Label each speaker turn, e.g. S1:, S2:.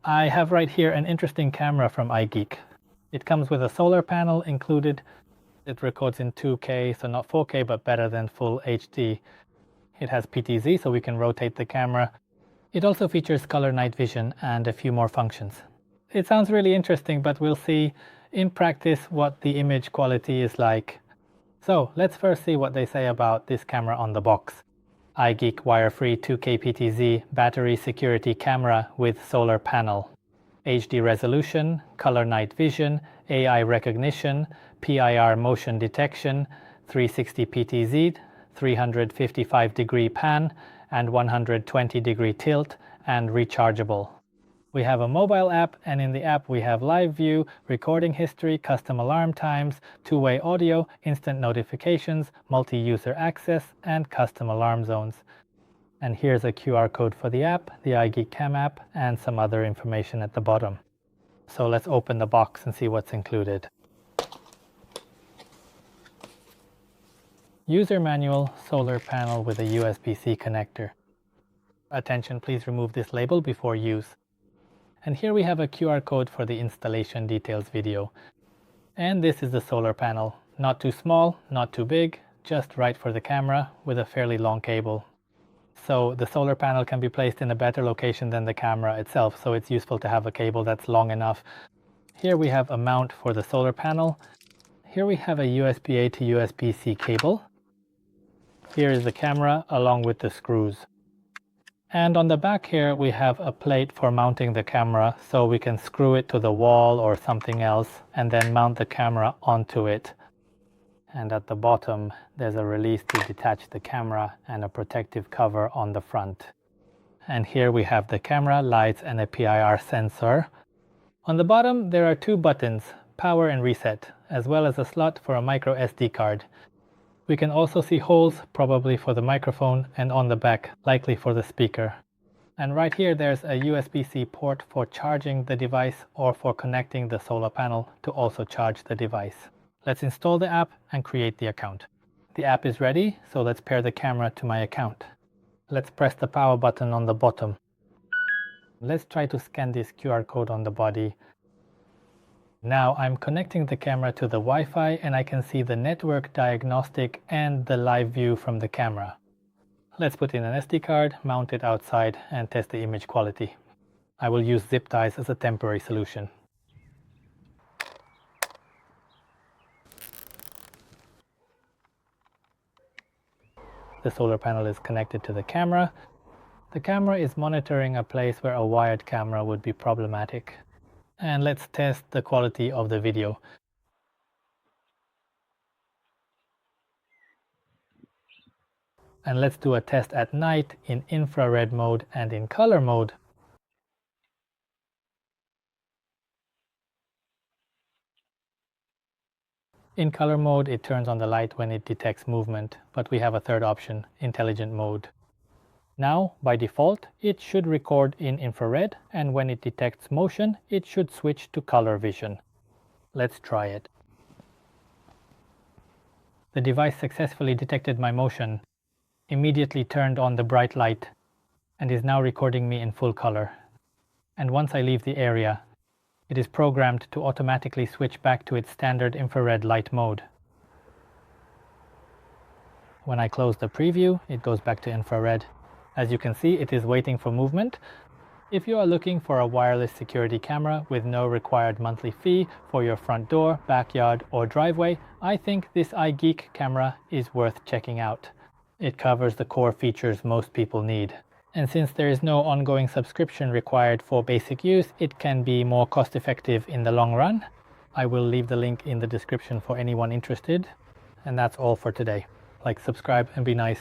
S1: I have right here an interesting camera from ieGeek. It comes with a solar panel included. It records in 2K, so not 4K, but better than full HD. It has PTZ, so we can rotate the camera. It also features color night vision and a few more functions. It sounds really interesting, but we'll see in practice what the image quality is like. So let's first see what they say about this camera on the box. ieGeek wire-free 2K PTZ battery security camera with solar panel. HD resolution, color night vision, AI recognition, PIR motion detection, 360 PTZ, 355-degree pan, and 120-degree tilt, and rechargeable. We have a mobile app, and in the app we have live view, recording history, custom alarm times, two-way audio, instant notifications, multi-user access, and custom alarm zones. And here's a QR code for the app, the ieGeek Cam app, and some other information at the bottom. So let's open the box and see what's included. User manual, solar panel with a USB-C connector. Attention, please remove this label before use. And here we have a QR code for the installation details video. And this is the solar panel. Not too small, not too big, just right for the camera with a fairly long cable. So the solar panel can be placed in a better location than the camera itself, so it's useful to have a cable that's long enough. Here we have a mount for the solar panel. Here we have a USB-A to USB-C cable. Here is the camera along with the screws. And on the back here we have a plate for mounting the camera, so we can screw it to the wall or something else and then mount the camera onto it. And at the bottom there's a release to detach the camera and a protective cover on the front. And here we have the camera, lights, and a PIR sensor. On the bottom there are two buttons, power and reset, as well as a slot for a micro SD card. We can also see holes, probably for the microphone, and on the back, likely for the speaker. And right here there's a USB-C port for charging the device or for connecting the solar panel to also charge the device. Let's install the app and create the account. The app is ready, so let's pair the camera to my account. Let's press the power button on the bottom. Let's try to scan this QR code on the body. Now I'm connecting the camera to the Wi-Fi and I can see the network diagnostic and the live view from the camera. Let's put in an SD card, mount it outside, and test the image quality. I will use zip ties as a temporary solution. The solar panel is connected to the camera. The camera is monitoring a place where a wired camera would be problematic. And let's test the quality of the video. And let's do a test at night in infrared mode and in color mode. In color mode, it turns on the light when it detects movement, but we have a third option, intelligent mode. Now, by default, it should record in infrared, and when it detects motion, it should switch to color vision. Let's try it. The device successfully detected my motion, immediately turned on the bright light, and is now recording me in full color. And once I leave the area, it is programmed to automatically switch back to its standard infrared light mode. When I close the preview, it goes back to infrared. As you can see, it is waiting for movement. If you are looking for a wireless security camera with no required monthly fee for your front door, backyard, or driveway, I think this ieGeek camera is worth checking out. It covers the core features most people need. And since there is no ongoing subscription required for basic use, it can be more cost-effective in the long run. I will leave the link in the description for anyone interested. And that's all for today. Like, subscribe, and be nice.